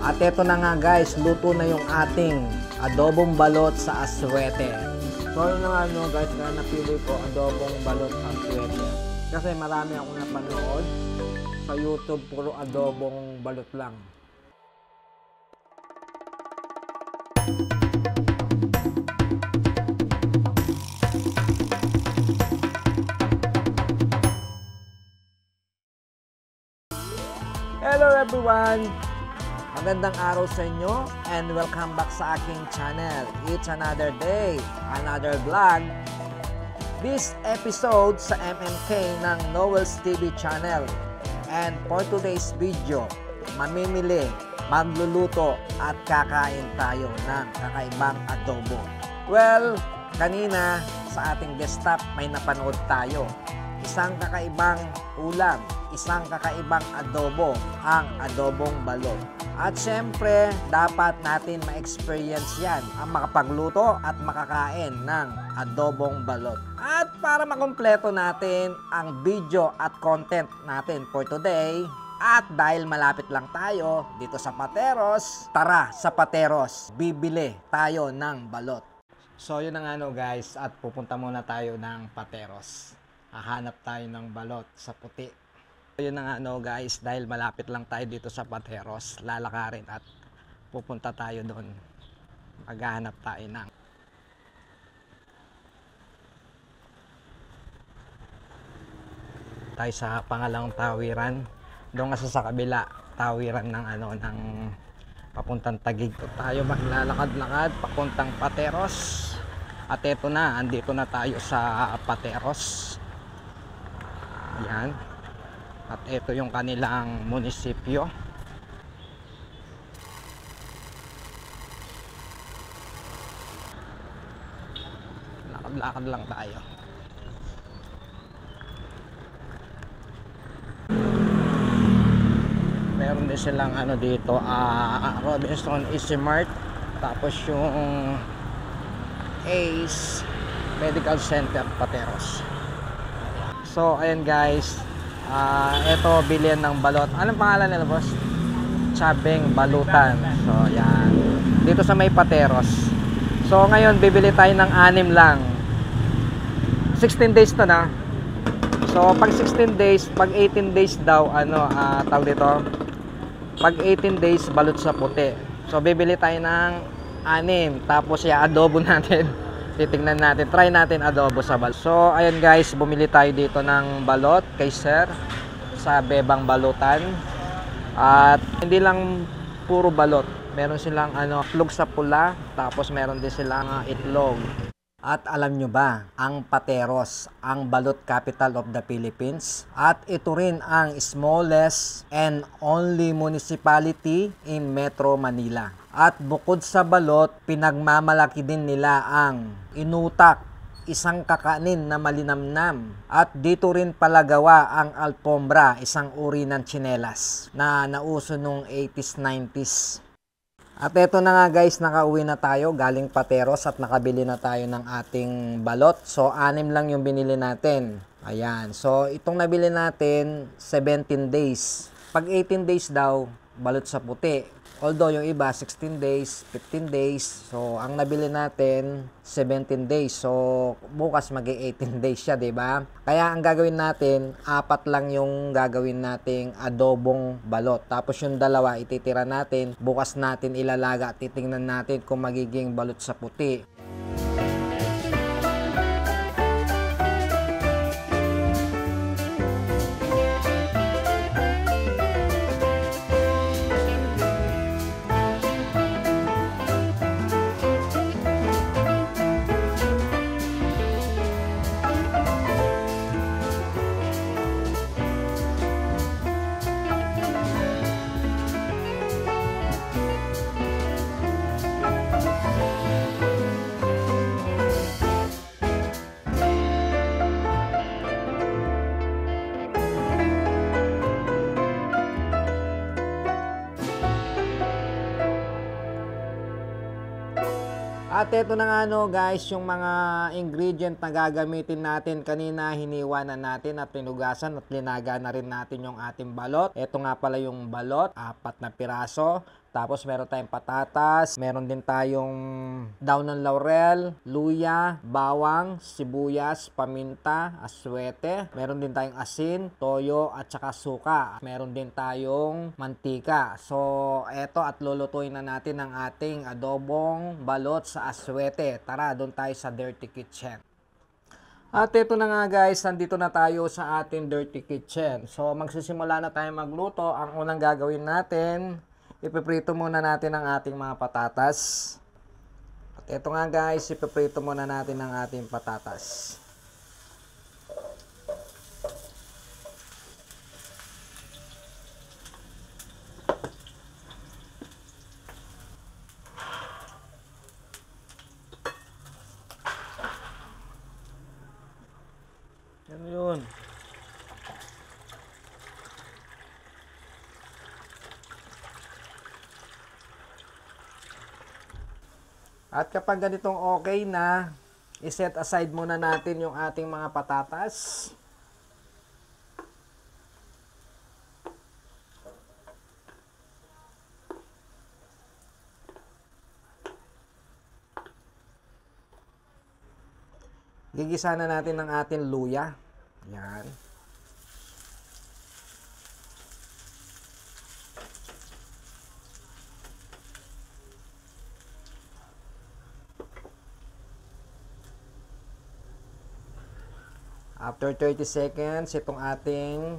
At eto na nga guys, luto na yung ating adobong balot sa aswete. So yun na nga no guys, kaya napili ko adobong balot sa aswete. Kasi marami akong napanood sa YouTube, puro adobong balot lang. Hello everyone! Magandang araw sa inyo and welcome back sa aking channel. It's another day, another vlog. This episode sa MMK ng Noel's TV channel. And for today's video, mamimili, magluluto at kakain tayo ng kakaibang adobo. Well, kanina sa ating desktop may napanood tayo. Isang kakaibang ulam, isang kakaibang adobo, ang adobong balot. At syempre, dapat natin ma-experience yan, ang makapagluto at makakain ng adobong balot. At para makumpleto natin ang video at content natin for today, at dahil malapit lang tayo dito sa Pateros, tara sa Pateros, bibili tayo ng balot. So yun na nga no guys, at pupunta muna tayo ng Pateros. Hahanap tayo ng balot sa puti. Yun na nga no guys, dahil malapit lang tayo dito sa Pateros, lalakarin at pupunta tayo doon. Maghahanap tayo ng tayo sa pangalawang tawiran. Doon kasi sa kabila, tawiran ng ng papuntang Taguig. Tayo maglalakad-lakad papuntang Pateros. At eto na, andito na tayo sa Pateros. Ayan. At ito yung kanilang munisipyo. Lakad-lakad lang tayo. Meron din silang dito, Robinson Easy Mart. Tapos yung Ace Medical Center Pateros. So ayan guys, ito bilihan ng balot. Anong pangalan nila boss? Chabeng Balutan. So yan, dito sa may Pateros. So ngayon bibili tayo ng 6 lang. 16 days to na. So pag 16 days, pag 18 days daw tawag dito, pag 18 days balot sa puti. So bibili tayo ng 6, tapos i-adobo natin. Titingnan natin, try natin adobo sa balot. So ayan guys, bumili tayo dito ng balot kay sir sa Bebang Balutan. At hindi lang puro balot, meron silang itlog sa pula, tapos meron din silang itlog. At alam nyo ba, ang Pateros, ang balot capital of the Philippines, at ito rin ang smallest and only municipality in Metro Manila. At bukod sa balot, pinagmamalaki din nila ang inutak, isang kakanin na malinamnam. At dito rin palagawa ang alpombra, isang uri ng tsinelas na nauso nung 80s, 90s. At eto na nga guys, nakauwi na tayo galing Pateros at nakabili na tayo ng ating balot. So 6 lang yung binili natin. Ayan, so itong nabili natin 17 days. Pag 18 days daw, balot sa puti. Although yung iba 16 days, 15 days. So ang nabili natin 17 days. So bukas magi-18 days siya, 'di ba? Kaya ang gagawin natin, 4 lang yung gagawin nating adobong balot. Tapos yung 2 ititira natin, bukas natin ilalaga at titingnan natin kung magiging balot sa puti. At ito na nga guys, yung mga ingredient na gagamitin natin. Kanina hiniwa na natin at pinugasan at linaga na rin natin yung ating balot. Ito nga pala yung balot, 4 na piraso. Tapos meron tayong patatas, meron din tayong daon ng laurel, luya, bawang, sibuyas, paminta, aswete. Meron din tayong asin, toyo at saka suka. Meron din tayong mantika. So eto, at lulutuin na natin ang ating adobong balot sa aswete. Tara, doon tayo sa Dirty Kitchen. At ito na nga guys, nandito na tayo sa ating Dirty Kitchen. So magsisimula na tayo magluto. Ang unang gagawin natin, ipiprito muna natin ang ating mga patatas. At ito nga guys, ipiprito muna natin ang ating patatas. Yan yun. At kapag ganitong okay na, iset aside muna natin yung ating mga patatas. Gigisa na natin ang ating luya. Yan. After 30 seconds, itong ating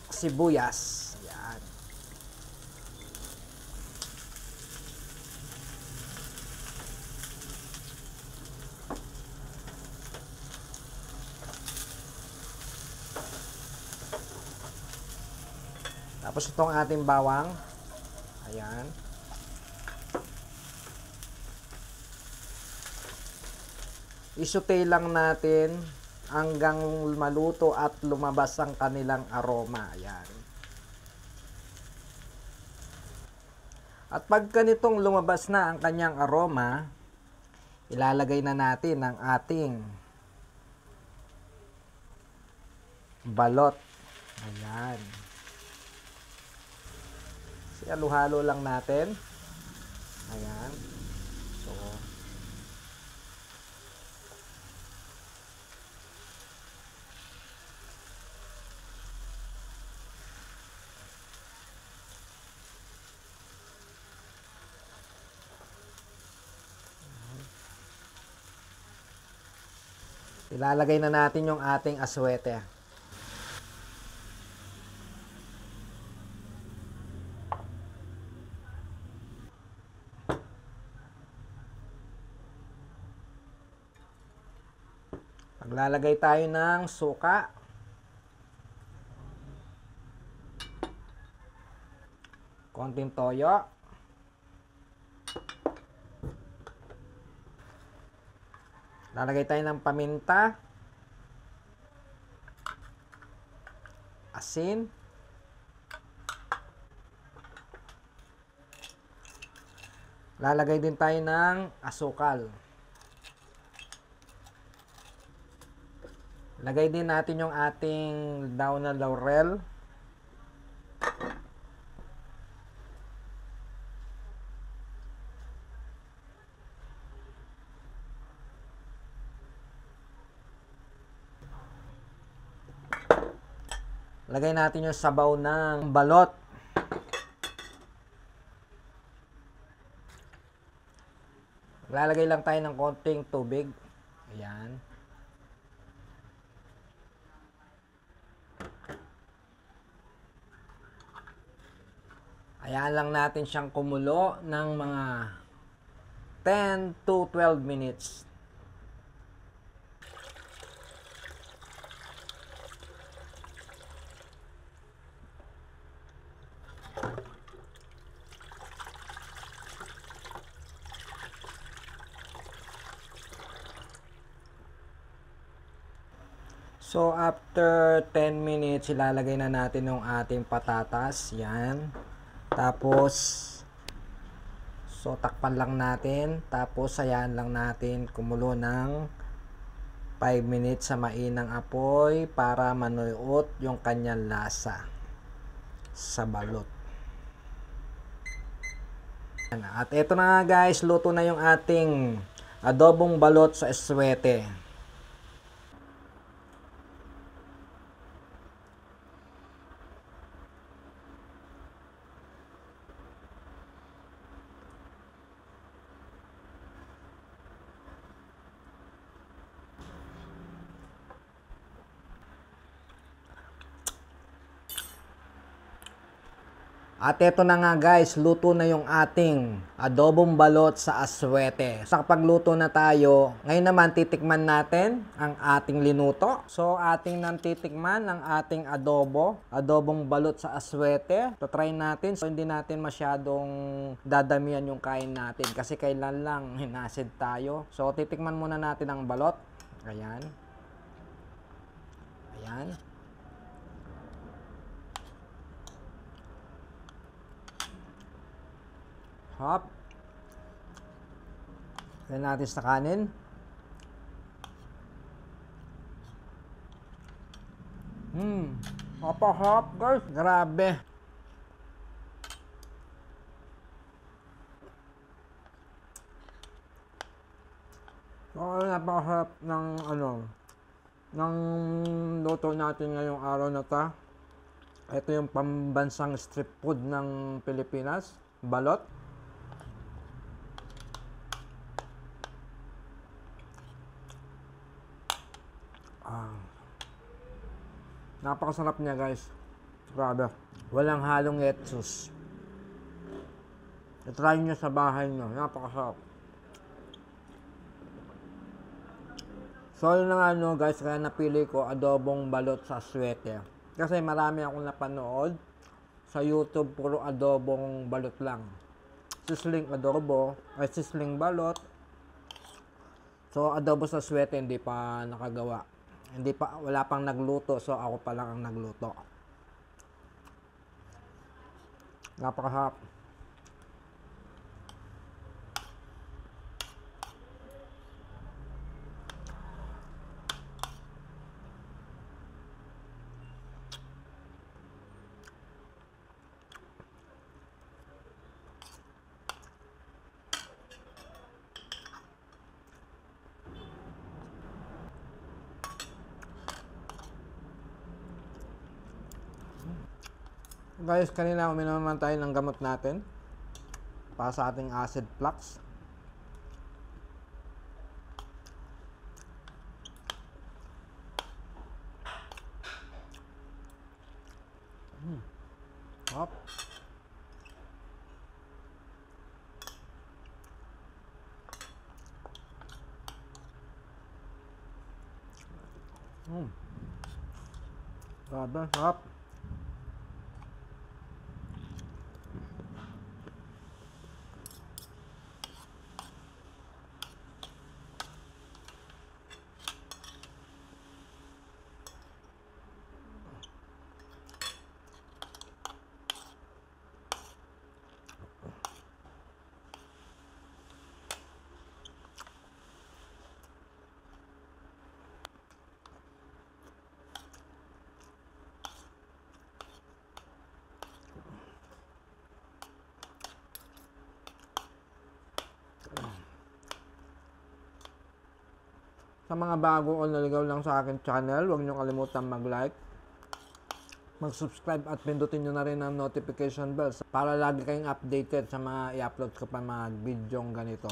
sibuyas. Yan. Tapos itong ating bawang. Ayan. Isutay lang natin hanggang maluto at lumabas ang kanilang aroma. Ayan. At pag ganitong lumabas na ang kanyang aroma, ilalagay na natin ang ating balot. Ayan. Halo-halo lang natin. Ayan. So, ilalagay na natin yung ating aswete. Maglalagay tayo ng suka. Konting toyo. Lalagay tayo ng paminta. Asin. Lalagay din tayo ng asukal. Lagay din natin yung ating daon ng laurel. Lagay natin yung sabaw ng balot. Lalagay lang tayo ng konting tubig. Ayan. Hayaan lang natin siyang kumulo ng mga 10 to 12 minutes. So, after 10 minutes, ilalagay na natin yung ating patatas. Yan. Tapos, so takpan lang natin. Tapos, hayaan lang natin kumulo ng 5 minutes sa mainang apoy para manuot yung kanyang lasa sa balot. At ito na nga guys, luto na yung ating adobong balot sa eswete. At ito na nga guys, luto na yung ating adobong balot sa aswete. Sa kapagluto na tayo, ngayon naman titikman natin ang ating linuto. So ating nang titikman ang ating adobong balot sa aswete. So try natin, so hindi natin masyadong dadamihan yung kain natin kasi kailan lang hinasid tayo. So titikman muna natin ang balot. Ayan. Ayan. Hop. Lagyan natin sa kanin. Hop guys. Grabe. Napakahap ng ng luto natin ngayong araw na ta. Ito yung pambansang street food ng Pilipinas, balot. Napakasarap niya guys. Grabe. Walang halong lettuce. I-try nyo sa bahay nyo. Napakasarap. So yun na nga guys, kaya napili ko adobong balot sa aswete. Kasi marami akong napanood sa YouTube, puro adobong balot lang. Sisling adobo, ay sisling balot. So adobo sa aswete hindi pa nakagawa. Wala pang nagluto, so ako pa lang ang nagluto. Napakahap. Guys, kanina uminom naman tayo ng gamot natin para sa ating acid flux. Hop. Grabe, hop. Sa mga bago o naligaw lang sa akin channel, huwag niyo kalimutan mag-like, mag-subscribe at pindutin niyo na rin ang notification bell para lagi kayong updated sa mga i-upload ko pa mga video ganito.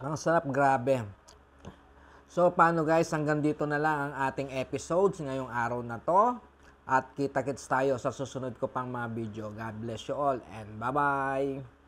Ang sarap, grabe. So, paano guys, hanggang dito na lang ang ating episodes ngayong araw na to. At kita-kits tayo sa susunod ko pang mga video. God bless you all and bye-bye!